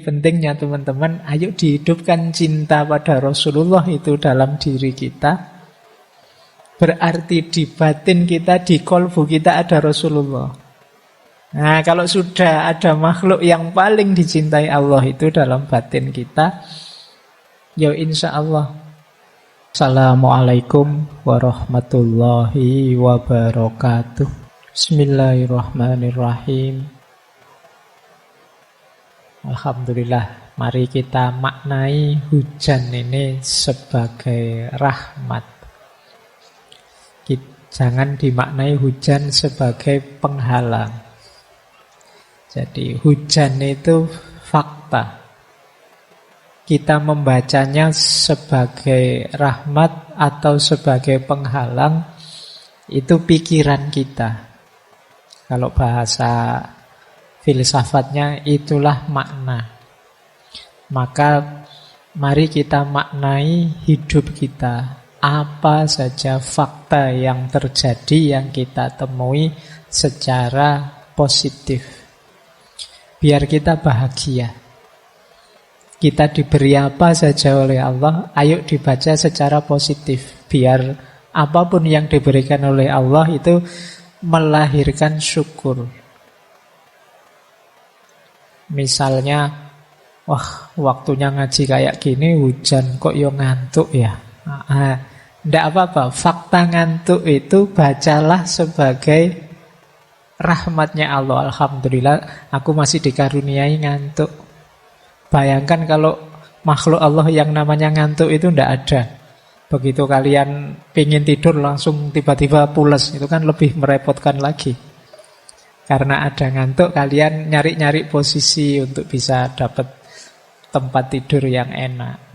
Pentingnya teman-teman, ayo dihidupkan cinta pada Rasulullah itu dalam diri kita. Berarti di batin kita, di kolbu kita ada Rasulullah. Nah, kalau sudah ada makhluk yang paling dicintai Allah itu dalam batin kita, ya insya Allah. Assalamualaikum warahmatullahi wabarakatuh. Bismillahirrahmanirrahim. Alhamdulillah, mari kita maknai hujan ini sebagai rahmat. Jangan dimaknai hujan sebagai penghalang. Jadi hujan itu fakta. Kita membacanya sebagai rahmat atau sebagai penghalang, itu pikiran kita. Kalau bahasa filsafatnya itulah makna. Maka mari kita maknai hidup kita. Apa saja fakta yang terjadi yang kita temui secara positif. Biar kita bahagia. Kita diberi apa saja oleh Allah, ayo dibaca secara positif. Biar apapun yang diberikan oleh Allah itu melahirkan syukur. Misalnya, wah waktunya ngaji kayak gini, hujan kok yo ngantuk ya. Tidak apa-apa, fakta ngantuk itu bacalah sebagai rahmatnya Allah. Alhamdulillah aku masih dikaruniai ngantuk. Bayangkan kalau makhluk Allah yang namanya ngantuk itu tidak ada. Begitu kalian pingin tidur langsung tiba-tiba pules, itu kan lebih merepotkan lagi. Karena ada ngantuk, kalian nyari-nyari posisi untuk bisa dapat tempat tidur yang enak.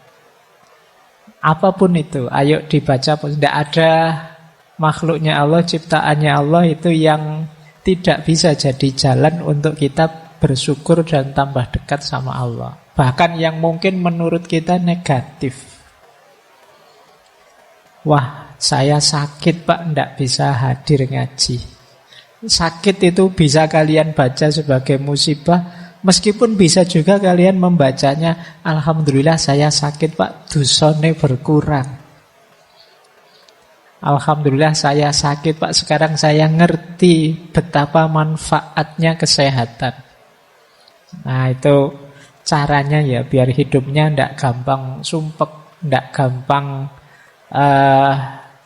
Apapun itu, ayo dibaca. Tidak ada makhluknya Allah, ciptaannya Allah itu yang tidak bisa jadi jalan untuk kita bersyukur dan tambah dekat sama Allah. Bahkan yang mungkin menurut kita negatif. Wah, saya sakit Pak, tidak bisa hadir ngaji. Sakit itu bisa kalian baca sebagai musibah. Meskipun bisa juga kalian membacanya, alhamdulillah saya sakit Pak, dosane berkurang. Alhamdulillah saya sakit Pak, sekarang saya ngerti betapa manfaatnya kesehatan. Nah itu caranya ya, biar hidupnya tidak gampang sumpek, tidak gampang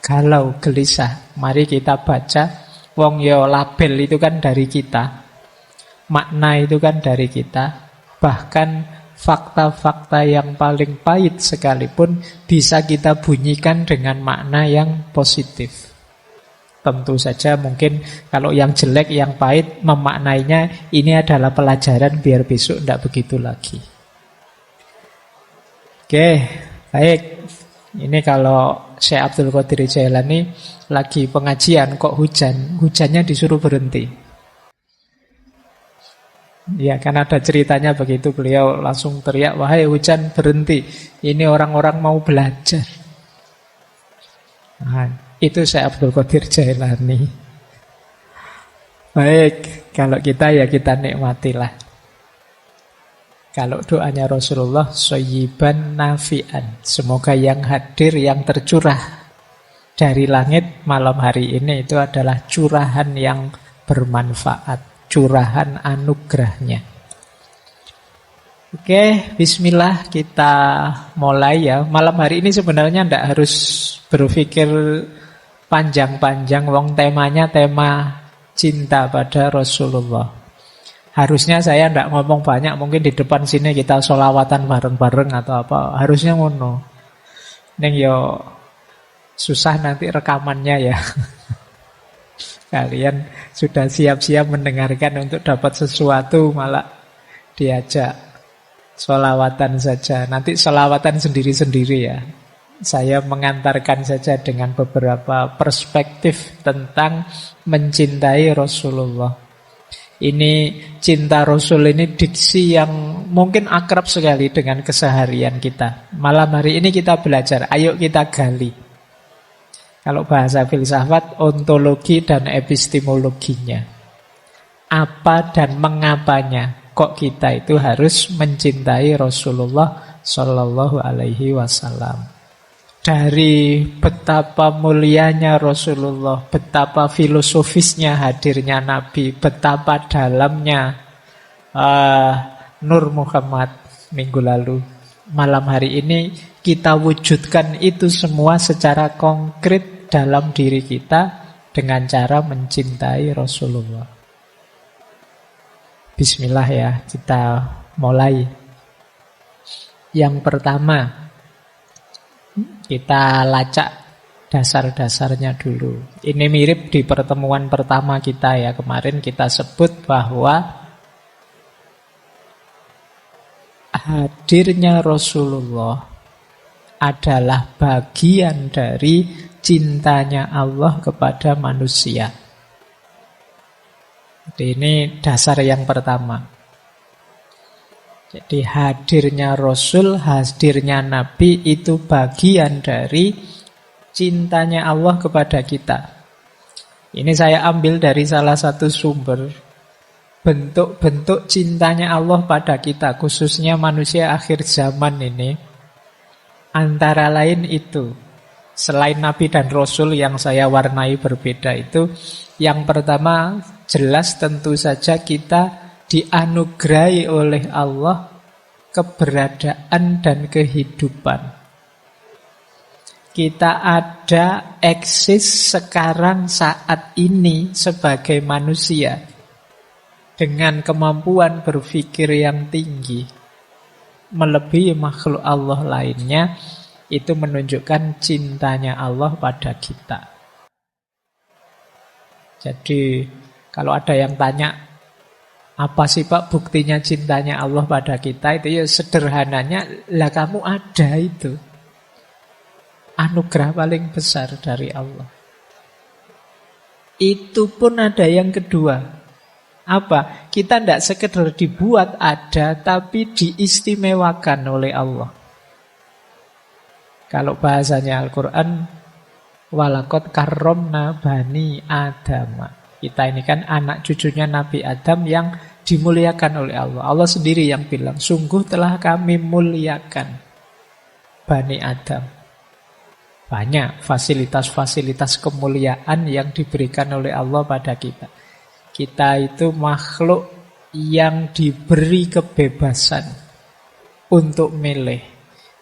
galau, gelisah. Mari kita baca, wong yo label itu kan dari kita. Makna itu kan dari kita. Bahkan fakta-fakta yang paling pahit sekalipun bisa kita bunyikan dengan makna yang positif. Tentu saja mungkin kalau yang jelek, yang pahit, memaknainya ini adalah pelajaran biar besok tidak begitu lagi. Oke, baik. Ini kalau Syekh Abdul Qadir Jailani lagi pengajian kok hujan, hujannya disuruh berhenti. Ya kan ada ceritanya begitu, beliau langsung teriak, wahai hujan berhenti, ini orang-orang mau belajar. Nah, itu Syekh Abdul Qadir Jailani. Baik, kalau kita ya kita nikmatilah. Kalau doanya Rasulullah, shayyiban nafi'an, semoga yang hadir, yang tercurah dari langit malam hari ini itu adalah curahan yang bermanfaat, curahan anugerahnya. Oke, bismillah, kita mulai ya. Malam hari ini sebenarnya tidak harus berpikir panjang-panjang, wong temanya tema cinta pada Rasulullah. Harusnya saya tidak ngomong banyak, mungkin di depan sini kita sholawatan bareng-bareng atau apa. Harusnya ngono. Neng yo susah nanti rekamannya ya. Kalian sudah siap-siap mendengarkan untuk dapat sesuatu, malah diajak sholawatan saja. Nanti sholawatan sendiri-sendiri ya. Saya mengantarkan saja dengan beberapa perspektif tentang mencintai Rasulullah. Ini cinta Rasul ini diksi yang mungkin akrab sekali dengan keseharian kita. Malam hari ini kita belajar, ayo kita gali. Kalau bahasa filsafat, ontologi dan epistemologinya. Apa dan mengapanya kok kita itu harus mencintai Rasulullah Shallallahu Alaihi Wasallam. Dari betapa mulianya Rasulullah, betapa filosofisnya hadirnya Nabi, betapa dalamnya Nur Muhammad minggu lalu. Malam hari ini kita wujudkan itu semua secara konkret dalam diri kita dengan cara mencintai Rasulullah. Bismillah ya, kita mulai. Yang pertama, kita lacak dasar-dasarnya dulu. Ini mirip di pertemuan pertama kita ya. Kemarin kita sebut bahwa hadirnya Rasulullah adalah bagian dari cintanya Allah kepada manusia. Jadi ini dasar yang pertama. Jadi hadirnya Rasul, hadirnya Nabi itu bagian dari cintanya Allah kepada kita. Ini saya ambil dari salah satu sumber. Bentuk-bentuk cintanya Allah pada kita, khususnya manusia akhir zaman ini, antara lain itu. Selain Nabi dan Rasul yang saya warnai berbeda itu, yang pertama jelas tentu saja kita dianugerahi oleh Allah keberadaan dan kehidupan. Kita ada, eksis sekarang saat ini sebagai manusia dengan kemampuan berpikir yang tinggi, melebihi makhluk Allah lainnya. Itu menunjukkan cintanya Allah pada kita. Jadi kalau ada yang tanya, apa sih Pak buktinya cintanya Allah pada kita? Itu ya sederhananya, lah kamu ada itu. Anugerah paling besar dari Allah. Itu pun ada yang kedua. Apa? Kita tidak sekedar dibuat ada, tapi diistimewakan oleh Allah. Kalau bahasanya Al-Quran, walaqad karramna bani Adama. Kita ini kan anak cucunya Nabi Adam yang dimuliakan oleh Allah. Allah sendiri yang bilang, sungguh telah kami muliakan Bani Adam. Banyak fasilitas-fasilitas kemuliaan yang diberikan oleh Allah pada kita. Kita itu makhluk yang diberi kebebasan untuk milih.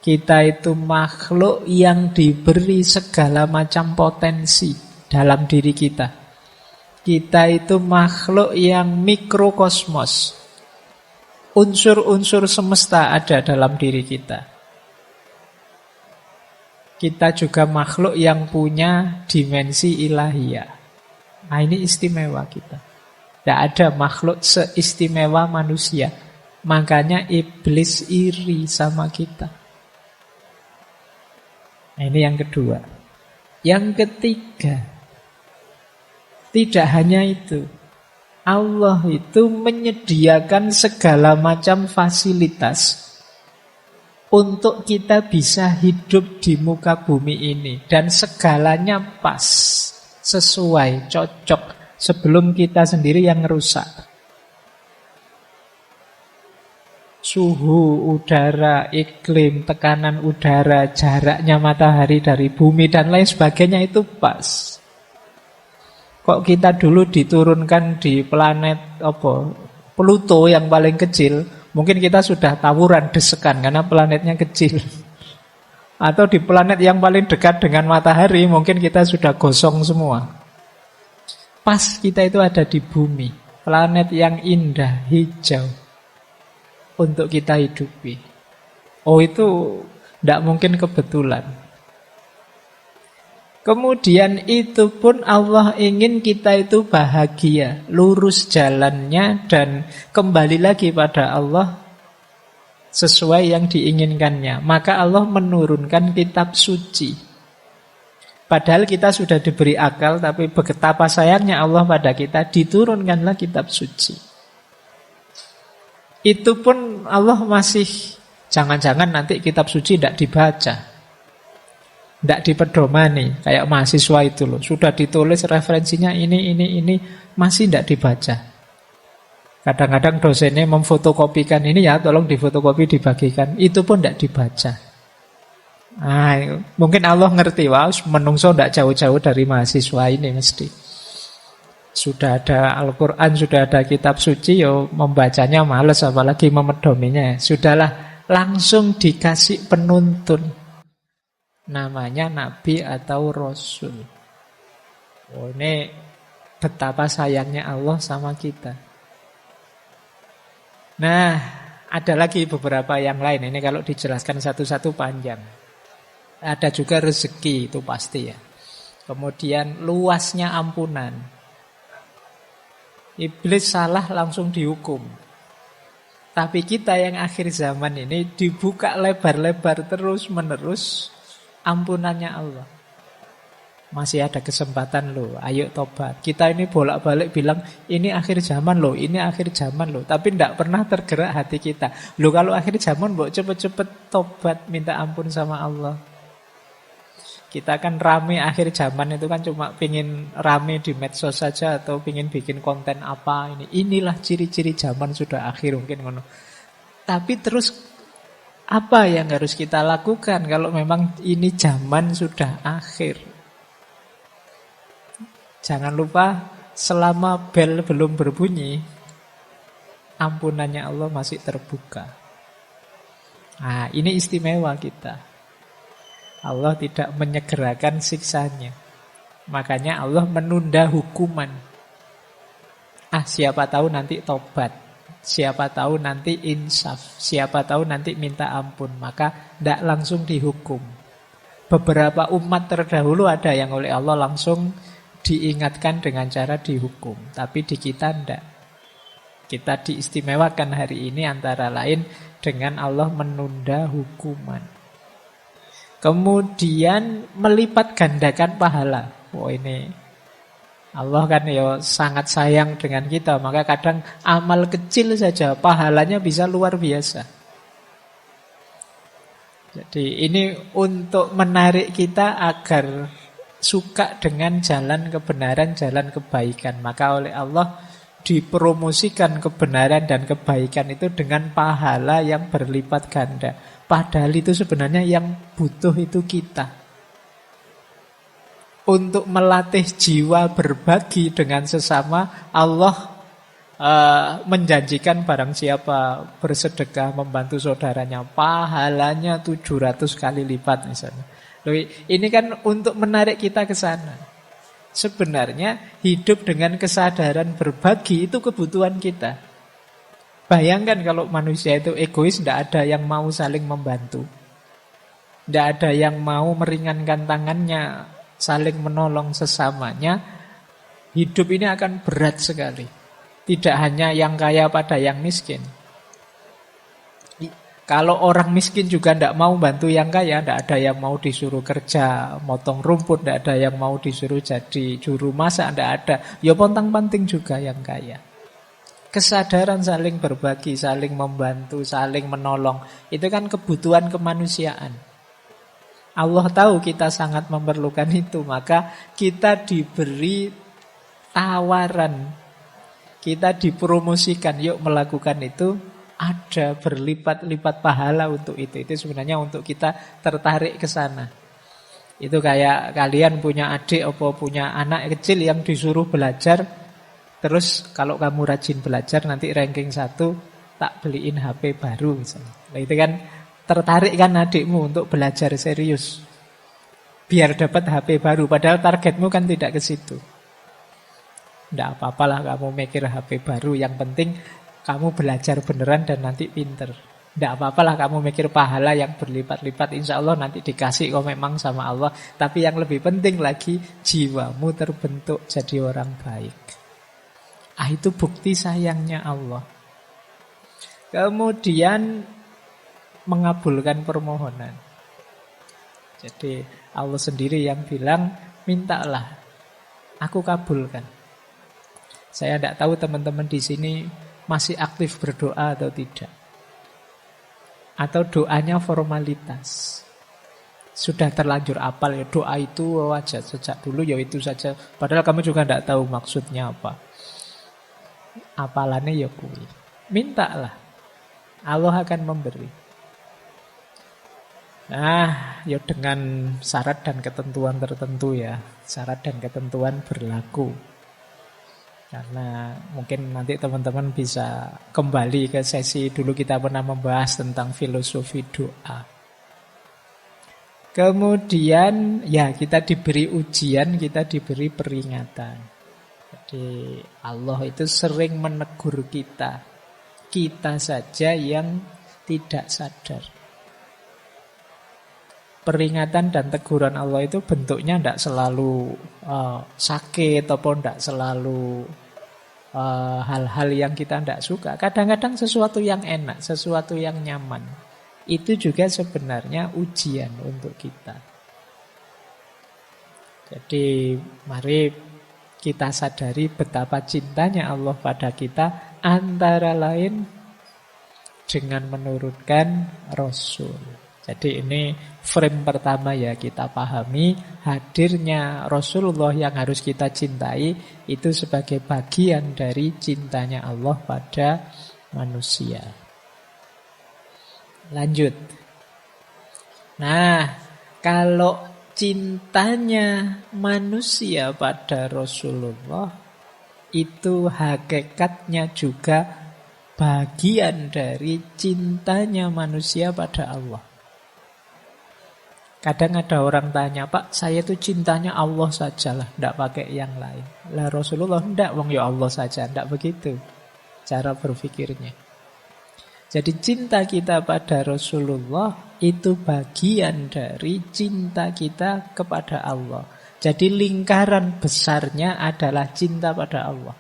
Kita itu makhluk yang diberi segala macam potensi dalam diri kita. Kita itu makhluk yang mikrokosmos. Unsur-unsur semesta ada dalam diri kita. Kita juga makhluk yang punya dimensi ilahiyah. Nah, ini istimewa kita. Tidak ada makhluk seistimewa manusia. Makanya iblis iri sama kita. Nah, ini yang kedua. Yang ketiga, tidak hanya itu, Allah itu menyediakan segala macam fasilitas untuk kita bisa hidup di muka bumi ini. Dan segalanya pas, sesuai, cocok, sebelum kita sendiri yang rusak. Suhu udara, iklim, tekanan udara, jaraknya matahari dari bumi, dan lain sebagainya itu pas. Kok kita dulu diturunkan di planet Pluto yang paling kecil, mungkin kita sudah tawuran desekan karena planetnya kecil. Atau di planet yang paling dekat dengan matahari, mungkin kita sudah gosong semua. Pas kita itu ada di bumi, planet yang indah, hijau, untuk kita hidupi. Oh, itu tidak mungkin kebetulan. Kemudian itu pun Allah ingin kita itu bahagia, lurus jalannya dan kembali lagi pada Allah sesuai yang diinginkannya. Maka Allah menurunkan kitab suci. Padahal kita sudah diberi akal, tapi betapa sayangnya Allah pada kita, diturunkanlah kitab suci. Itu pun Allah masih, jangan-jangan nanti kitab suci tidak dibaca, tidak dipedomani, kayak mahasiswa itu loh. Sudah ditulis referensinya ini, masih tidak dibaca. Kadang-kadang dosennya memfotokopikan ini ya, tolong difotokopi dibagikan. Itu pun tidak dibaca. Nah, mungkin Allah ngerti, wah menungso tidak jauh-jauh dari mahasiswa ini mesti. Sudah ada Al-Quran, sudah ada kitab suci, yo membacanya males, apalagi memedominya. Sudahlah, langsung dikasih penuntun. Namanya Nabi atau Rasul. Oh, ini betapa sayangnya Allah sama kita. Nah, ada lagi beberapa yang lain. Ini kalau dijelaskan satu-satu panjang. Ada juga rezeki, itu pasti ya. Kemudian luasnya ampunan. Iblis salah langsung dihukum. Tapi kita yang akhir zaman ini dibuka lebar-lebar terus-menerus ampunannya Allah. Masih ada kesempatan loh, ayo tobat. Kita ini bolak-balik bilang, ini akhir zaman loh, ini akhir zaman loh. Tapi tidak pernah tergerak hati kita. Loh kalau akhir zaman, cepet-cepet tobat, minta ampun sama Allah. Kita kan rame akhir zaman itu kan cuma pingin rame di medsos saja atau pingin bikin konten apa ini. Inilah ciri-ciri zaman sudah akhir mungkin ngono. Tapi terus apa yang harus kita lakukan kalau memang ini zaman sudah akhir? Jangan lupa selama bel belum berbunyi, ampunannya Allah masih terbuka. Nah, ini istimewa kita. Allah tidak menyegerakan siksanya. Makanya Allah menunda hukuman. Siapa tahu nanti tobat. Siapa tahu nanti insaf. Siapa tahu nanti minta ampun. Maka tidak langsung dihukum. Beberapa umat terdahulu ada yang oleh Allah langsung diingatkan dengan cara dihukum. Tapi di kita tidak. Kita diistimewakan hari ini antara lain dengan Allah menunda hukuman. Kemudian melipat gandakan pahala. Oh ini Allah kan ya sangat sayang dengan kita. Maka kadang amal kecil saja pahalanya bisa luar biasa. Jadi ini untuk menarik kita agar suka dengan jalan kebenaran, jalan kebaikan. Maka oleh Allah dipromosikan kebenaran dan kebaikan itu dengan pahala yang berlipat ganda. Padahal itu sebenarnya yang butuh itu kita. Untuk melatih jiwa berbagi dengan sesama, Allah menjanjikan barang siapa bersedekah membantu saudaranya, pahalanya 700 kali lipat misalnya. Ini kan untuk menarik kita ke sana. Sebenarnya hidup dengan kesadaran berbagi itu kebutuhan kita. Bayangkan kalau manusia itu egois, tidak ada yang mau saling membantu. Tidak ada yang mau meringankan tangannya, saling menolong sesamanya. Hidup ini akan berat sekali. Tidak hanya yang kaya pada yang miskin. Kalau orang miskin juga tidak mau bantu yang kaya, tidak ada yang mau disuruh kerja, motong rumput, tidak ada yang mau disuruh jadi juru masak, tidak ada. Ya pontang-panting juga yang kaya. Kesadaran saling berbagi, saling membantu, saling menolong, itu kan kebutuhan kemanusiaan. Allah tahu kita sangat memerlukan itu, maka kita diberi tawaran, kita dipromosikan, yuk melakukan itu, ada berlipat-lipat pahala untuk itu. Itu sebenarnya untuk kita tertarik ke sana. Itu kayak kalian punya adik atau punya anak kecil yang disuruh belajar. Terus kalau kamu rajin belajar nanti ranking 1 tak beliin HP baru misalnya. Nah, itu kan tertarik kan adikmu untuk belajar serius. Biar dapat HP baru padahal targetmu kan tidak ke situ. Tidak apa-apalah kamu mikir HP baru, yang penting kamu belajar beneran dan nanti pinter. Tidak apa-apalah kamu mikir pahala yang berlipat-lipat, insya Allah nanti dikasih kok memang sama Allah. Tapi yang lebih penting lagi jiwamu terbentuk jadi orang baik. Itu bukti sayangnya Allah. Kemudian mengabulkan permohonan. Jadi Allah sendiri yang bilang, mintalah, aku kabulkan. Saya tidak tahu teman-teman di sini masih aktif berdoa atau tidak. Atau doanya formalitas. Sudah terlanjur apal ya doa itu sejak dulu ya itu saja. Padahal kamu juga tidak tahu maksudnya apa. apalane ya kuwi. Mintalah, Allah akan memberi. Nah, ya dengan syarat dan ketentuan tertentu ya. Syarat dan ketentuan berlaku. Karena mungkin nanti teman-teman bisa kembali ke sesi dulu kita pernah membahas tentang filosofi doa. Kemudian ya kita diberi ujian, kita diberi peringatan. Jadi Allah itu sering menegur kita. Kita saja yang tidak sadar. Peringatan dan teguran Allah itu bentuknya tidak selalu sakit ataupun tidak selalu hal-hal yang kita tidak suka. Kadang-kadang sesuatu yang enak, sesuatu yang nyaman. Itu juga sebenarnya ujian untuk kita. Jadi mari kita sadari betapa cintanya Allah pada kita, antara lain dengan menurunkan Rasul. Jadi ini frame pertama ya, kita pahami hadirnya Rasulullah yang harus kita cintai itu sebagai bagian dari cintanya Allah pada manusia. Lanjut. Nah, kalau cintanya manusia pada Rasulullah itu hakikatnya juga bagian dari cintanya manusia pada Allah. Kadang ada orang tanya, Pak, saya itu cintanya Allah sajalah, tidak pakai yang lain. Lah Rasulullah tidak, wong ya Allah saja, tidak begitu cara berpikirnya. Jadi cinta kita pada Rasulullah itu bagian dari cinta kita kepada Allah. Jadi lingkaran besarnya adalah cinta pada Allah.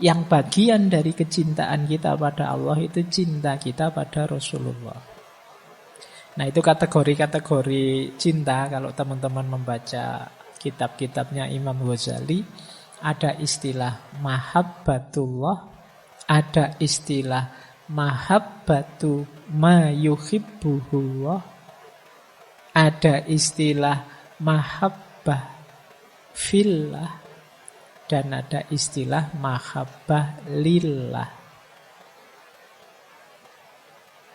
Yang bagian dari kecintaan kita pada Allah itu cinta kita pada Rasulullah. Nah itu kategori-kategori cinta. Kalau teman-teman membaca kitab-kitabnya Imam Ghazali, ada istilah mahabbatullah, ada istilah mahabbatu ma yuhibbuhullah, ada istilah mahabbah fillah, dan ada istilah mahabbah lillah.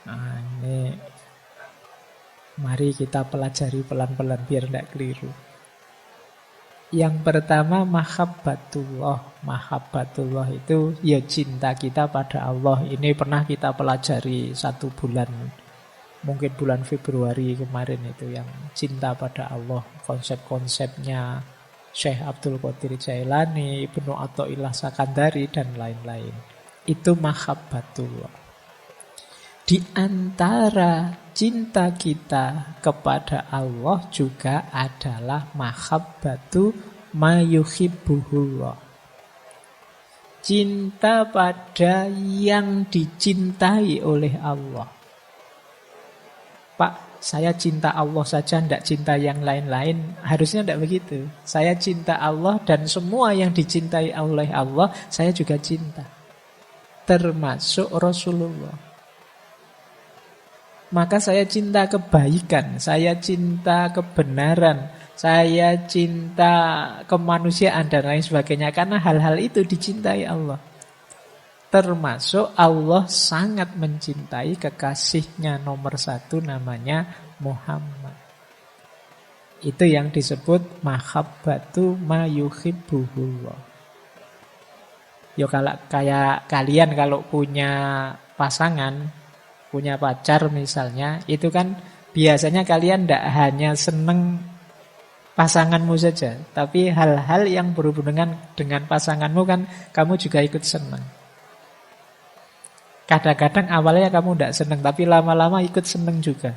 Nah ini mari kita pelajari pelan-pelan biar tidak keliru. Yang pertama mahabbatullah. Mahabbatullah itu ya cinta kita pada Allah. Ini pernah kita pelajari 1 bulan. Mungkin bulan Februari kemarin itu yang cinta pada Allah. Konsep-konsepnya Syekh Abdul Qadir Jailani, Ibnu Athaillah Sakandari dan lain-lain. Itu mahabbatullah. Di antara cinta kita kepada Allah juga adalah mahabbatu ma yuhibbuhullah. Cinta pada yang dicintai oleh Allah. Pak, saya cinta Allah saja, tidak cinta yang lain-lain. Harusnya tidak begitu. Saya cinta Allah dan semua yang dicintai oleh Allah, saya juga cinta. Termasuk Rasulullah. Maka saya cinta kebaikan, saya cinta kebenaran, saya cinta kemanusiaan dan lain sebagainya. Karena hal-hal itu dicintai Allah. Termasuk Allah sangat mencintai kekasihnya nomor 1 namanya Muhammad. Itu yang disebut mahabbatu ma yuhibbuhullah. Yo kalau kayak kalian kalau punya pasangan, punya pacar misalnya, itu kan biasanya kalian tidak hanya seneng pasanganmu saja, tapi hal-hal yang berhubungan dengan pasanganmu kan kamu juga ikut senang. Kadang-kadang awalnya kamu tidak senang, tapi lama-lama ikut senang juga.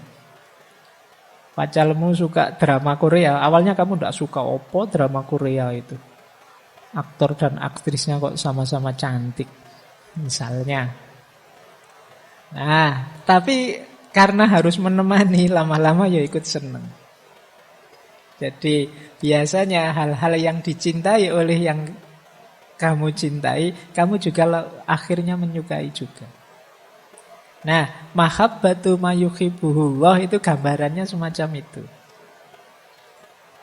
Pacarmu suka drama Korea, awalnya kamu tidak suka opo drama Korea itu. Aktor dan aktrisnya kok sama-sama cantik, misalnya. Nah, tapi karena harus menemani, lama-lama ya ikut senang. Jadi biasanya hal-hal yang dicintai oleh yang kamu cintai, kamu juga akhirnya menyukai juga. Nah, mahabbatu ma yuhibbuhullah itu gambarannya semacam itu.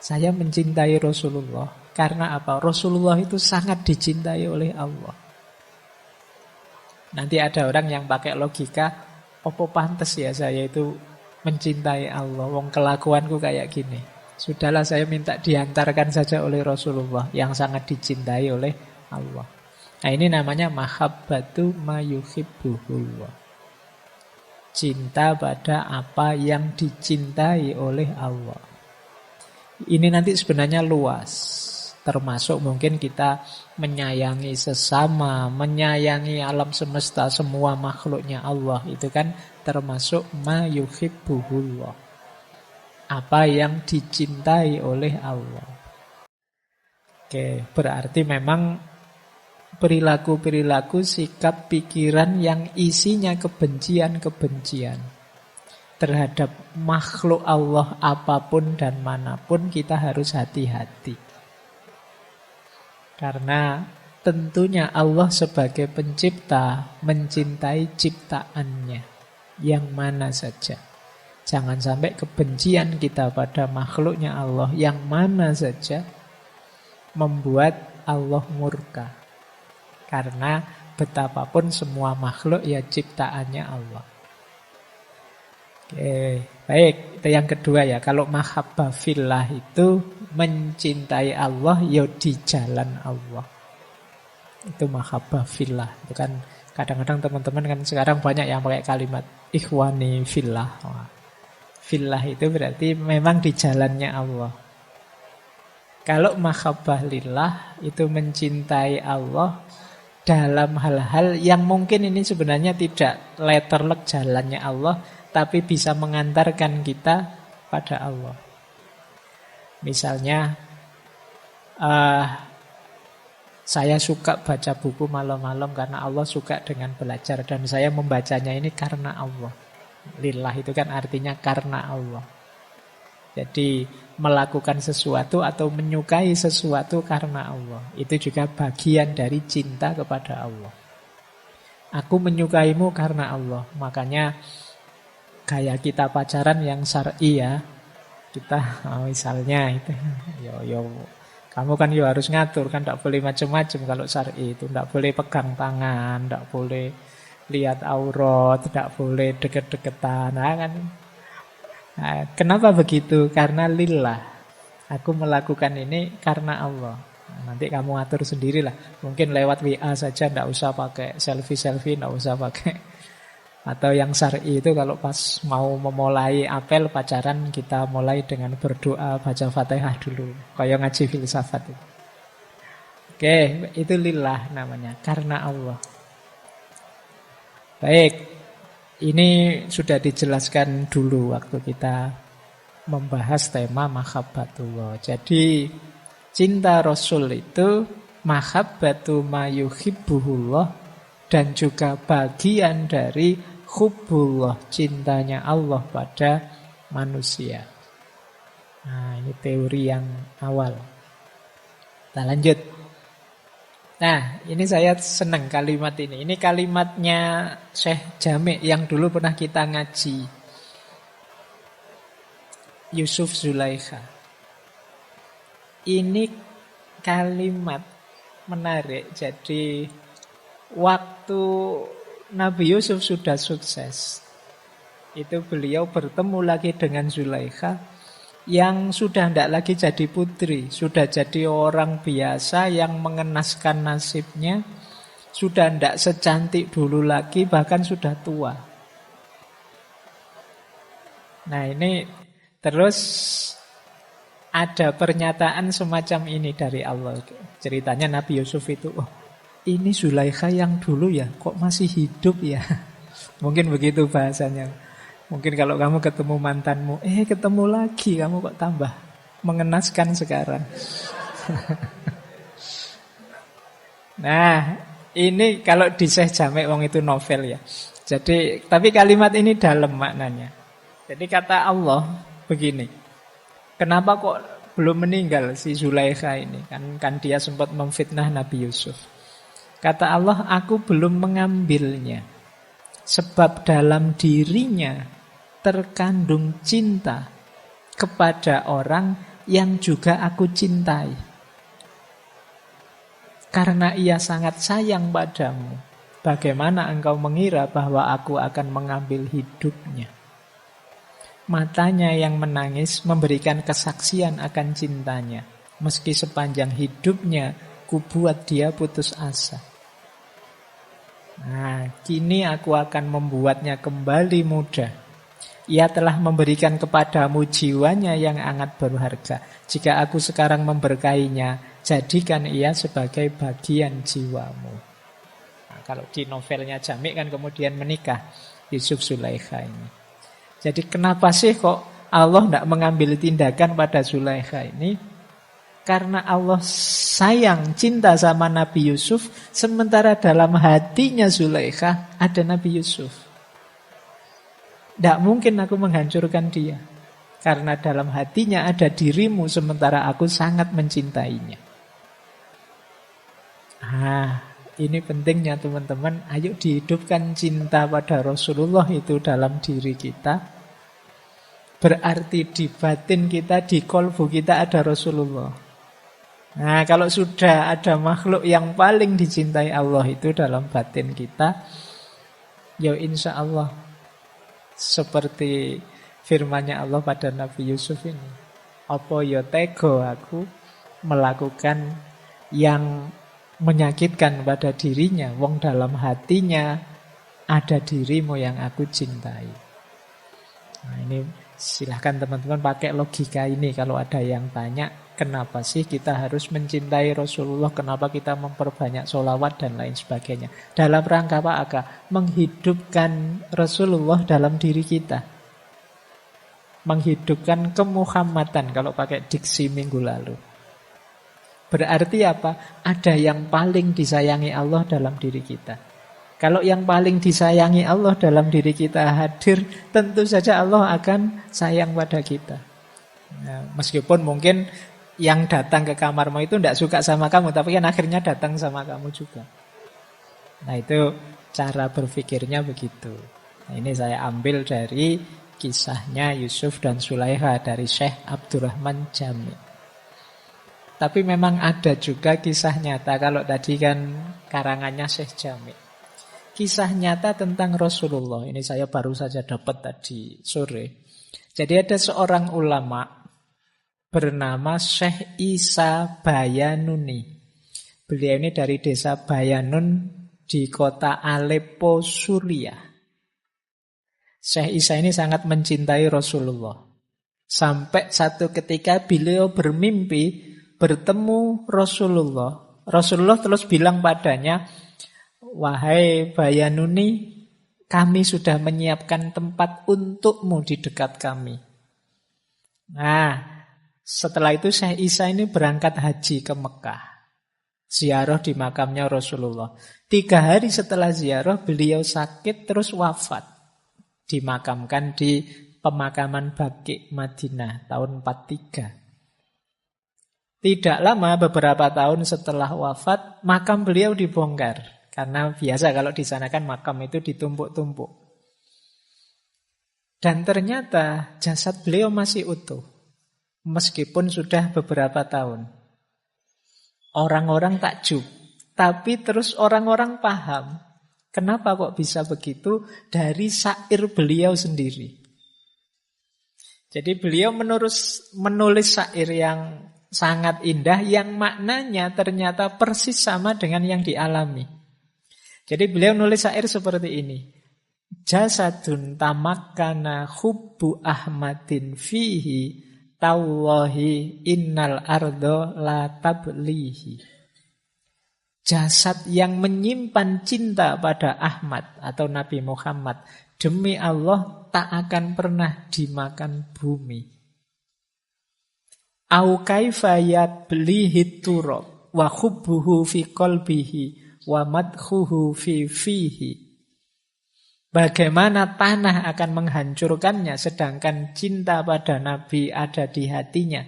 Saya mencintai Rasulullah karena apa? Rasulullah itu sangat dicintai oleh Allah. Nanti ada orang yang pakai logika, opo pantes ya saya itu mencintai Allah, wong kelakuanku kayak gini. Sudahlah saya minta diantarkan saja oleh Rasulullah yang sangat dicintai oleh Allah. Nah ini namanya mahabbatu mayuhibbuhullah. Cinta pada apa yang dicintai oleh Allah. Ini nanti sebenarnya luas. Termasuk mungkin kita menyayangi sesama, menyayangi alam semesta, semua makhluknya Allah. Itu kan termasuk ma yuhibbuhullah. Apa yang dicintai oleh Allah. Oke, berarti memang perilaku-perilaku, sikap, pikiran yang isinya kebencian-kebencian terhadap makhluk Allah apapun dan manapun, kita harus hati-hati. Karena tentunya Allah sebagai pencipta mencintai ciptaannya yang mana saja. Jangan sampai kebencian kita pada makhluknya Allah yang mana saja membuat Allah murka. Karena betapapun semua makhluk ya ciptaannya Allah. Oke, baik. Itu yang kedua ya. Kalau mahabbah fillah itu mencintai Allah ya di jalan Allah. Itu mahabbah fillah. Itu kan kadang-kadang teman-teman kan sekarang banyak yang pakai kalimat ikhwani fillah. Fillah itu berarti memang di jalannya Allah. Kalau mahabbah lillah itu mencintai Allah dalam hal-hal yang mungkin ini sebenarnya tidak letterlek jalannya Allah, tapi bisa mengantarkan kita pada Allah. Misalnya, saya suka baca buku malam-malam karena Allah suka dengan belajar. Dan saya membacanya ini karena Allah. Lillah itu kan artinya karena Allah. Jadi melakukan sesuatu atau menyukai sesuatu karena Allah. Itu juga bagian dari cinta kepada Allah. Aku menyukaimu karena Allah. Makanya gaya kita pacaran yang syar'i ya. Kita misalnya itu kamu kan harus ngatur kan, tidak boleh macam-macam kalau syar'i itu, tidak boleh pegang tangan, tidak boleh lihat aurat, tidak boleh deket-deketan. Nah, kenapa begitu? Karena lillah. Aku melakukan ini karena Allah. Nah, nanti kamu atur sendirilah. Mungkin lewat WA saja, tidak usah pakai selfie-selfie, tidak usah pakai. Atau yang syar'i itu kalau pas mau memulai apel pacaran, kita mulai dengan berdoa, baca Fatihah dulu. Kayak ngaji filsafat itu. Oke, itu lillah namanya, karena Allah. Baik, ini sudah dijelaskan dulu waktu kita membahas tema mahabbatullah. Jadi cinta Rasul itu mahabbatu mayuhibbuhullah dan juga bagian dari hubbullah, cintanya Allah pada manusia. Nah, ini teori yang awal. Kita lanjut. Nah, ini saya senang kalimat ini. Ini kalimatnya Syekh Jami' yang dulu pernah kita ngaji. Yusuf Zulaikha. Ini kalimat menarik. Jadi waktu Nabi Yusuf sudah sukses, itu beliau bertemu lagi dengan Zulaikha yang sudah tidak lagi jadi putri, sudah jadi orang biasa yang mengenaskan nasibnya, sudah tidak secantik dulu lagi, bahkan sudah tua. Nah ini terus ada pernyataan semacam ini dari Allah. Ceritanya Nabi Yusuf itu, ini Zulaikha yang dulu ya, kok masih hidup ya? Mungkin begitu bahasanya. Mungkin kalau kamu ketemu mantanmu, ketemu lagi, kamu kok tambah mengenaskan sekarang. Nah, ini kalau di Syekh Jami' wong itu novel ya. Jadi, tapi kalimat ini dalam maknanya. Jadi kata Allah begini, kenapa kok belum meninggal si Zulaikha ini? Kan dia sempat memfitnah Nabi Yusuf. Kata Allah, aku belum mengambilnya. Sebab dalam dirinya terkandung cinta kepada orang yang juga aku cintai. Karena ia sangat sayang padamu, Bagaimana engkau mengira bahwa aku akan mengambil hidupnya? Matanya yang menangis memberikan kesaksian akan cintanya. Meski sepanjang hidupnya kubuat dia putus asa. Nah, kini aku akan membuatnya kembali muda. Ia telah memberikan kepadamu jiwanya yang sangat berharga. Jika aku sekarang memberkainya, jadikan ia sebagai bagian jiwamu. Nah, kalau di novelnya Jami' kan kemudian menikah Yusuf Zulaikha ini. Jadi kenapa sih kok Allah tidak mengambil tindakan pada Zulaikha ini? Karena Allah sayang, cinta sama Nabi Yusuf, sementara dalam hatinya Zulaikha ada Nabi Yusuf. Tidak mungkin aku menghancurkan dia, karena dalam hatinya ada dirimu, sementara aku sangat mencintainya. Ini pentingnya teman-teman. Ayo dihidupkan cinta pada Rasulullah itu dalam diri kita. Berarti di batin kita, di kolbu kita ada Rasulullah. Nah, kalau sudah ada makhluk yang paling dicintai Allah itu dalam batin kita, ya insya Allah seperti firman-Nya Allah pada Nabi Yusuf ini. Apa ya tego aku melakukan yang menyakitkan pada dirinya, wong dalam hatinya ada dirimu yang aku cintai. Nah, ini silahkan teman-teman pakai logika ini kalau ada yang tanya, kenapa sih kita harus mencintai Rasulullah, kenapa kita memperbanyak sholawat dan lain sebagainya. Dalam rangka apa? Menghidupkan Rasulullah dalam diri kita. Menghidupkan kemuhammadan kalau pakai diksi minggu lalu. Berarti apa? Ada yang paling disayangi Allah dalam diri kita. Kalau yang paling disayangi Allah dalam diri kita hadir, tentu saja Allah akan sayang pada kita. Nah, meskipun mungkin yang datang ke kamarmu itu tidak suka sama kamu, tapi kan akhirnya datang sama kamu juga. Nah, itu cara berpikirnya begitu. Nah, ini saya ambil dari kisahnya Yusuf dan Zulaikha dari Syekh Abdurrahman Jami'. Tapi memang ada juga kisah nyata. Kalau tadi kan karangannya Syekh Jami'. Kisah nyata tentang Rasulullah. Ini saya baru saja dapat tadi sore. Jadi ada seorang ulama bernama Syekh Isa Bayanuni. Beliau ini dari desa Bayanun di kota Aleppo, Suriah. Syekh Isa ini sangat mencintai Rasulullah. Sampai satu ketika beliau bermimpi bertemu Rasulullah. Rasulullah terus bilang padanya, wahai Bayanuni, kami sudah menyiapkan tempat untukmu di dekat kami. Nah, setelah itu Syekh Isa ini berangkat haji ke Mekah. Ziarah di makamnya Rasulullah. 3 hari setelah ziarah beliau sakit terus wafat. Dimakamkan di pemakaman Baqi' Madinah tahun 43. Tidak lama, beberapa tahun setelah wafat, makam beliau dibongkar. Karena biasa kalau di sana kan makam itu ditumpuk-tumpuk. Dan ternyata jasad beliau masih utuh. Meskipun sudah beberapa tahun. Orang-orang takjub. Tapi terus orang-orang paham. Kenapa kok bisa begitu? Dari syair beliau sendiri. Jadi beliau menulis syair yang sangat indah, yang maknanya ternyata persis sama dengan yang dialami. Jadi beliau nulis syair seperti ini. Jasadun tamakkana hubbu Ahmadin fihi, tawallahi innal ardo la tablihi. Jasad yang menyimpan cinta pada Ahmad atau Nabi Muhammad, demi Allah tak akan pernah dimakan bumi. Au kaifa yablihi turab wa hubbuhu fi qalbihi wa madkhuhu fi fihi. Bagaimana tanah akan menghancurkannya sedangkan cinta pada Nabi ada di hatinya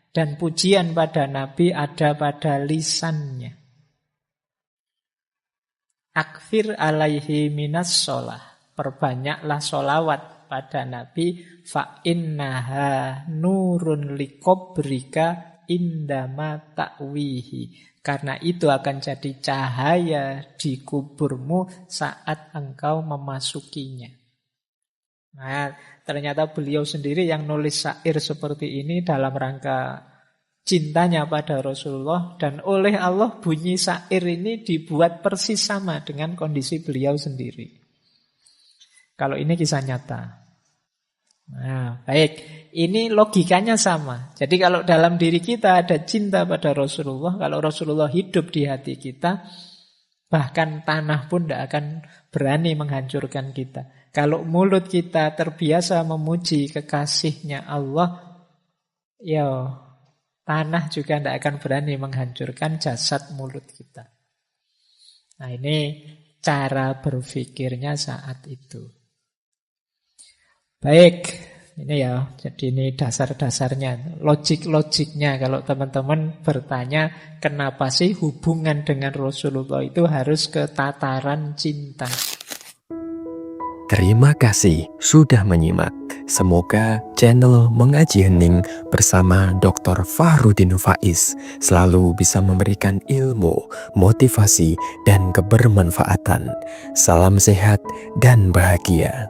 dan pujian pada Nabi ada pada lisannya. Akfir alaihi minas sholah. Perbanyaklah sholawat pada Nabi. Fa innaha nurun likobrika indama ta'wihi. Karena itu akan jadi cahaya di kuburmu saat engkau memasukinya. Nah, ternyata beliau sendiri yang nulis syair seperti ini dalam rangka cintanya pada Rasulullah, dan oleh Allah bunyi syair ini dibuat persis sama dengan kondisi beliau sendiri. Kalau ini kisah nyata. Nah, baik. Ini logikanya sama. Jadi kalau dalam diri kita ada cinta pada Rasulullah, kalau Rasulullah hidup di hati kita, bahkan tanah pun tidak akan berani menghancurkan kita. Kalau mulut kita terbiasa memuji kekasihnya Allah, ya tanah juga tidak akan berani menghancurkan jasad mulut kita. Nah, ini cara berpikirnya saat itu. Baik, ini ya, jadi ini dasar-dasarnya, logik-logiknya. Kalau teman-teman bertanya, kenapa sih hubungan dengan Rasulullah itu harus ke tataran cinta? Terima kasih sudah menyimak. Semoga channel Mengaji Hening bersama Dr. Fahrudin Faiz selalu bisa memberikan ilmu, motivasi, dan kebermanfaatan. Salam sehat dan bahagia.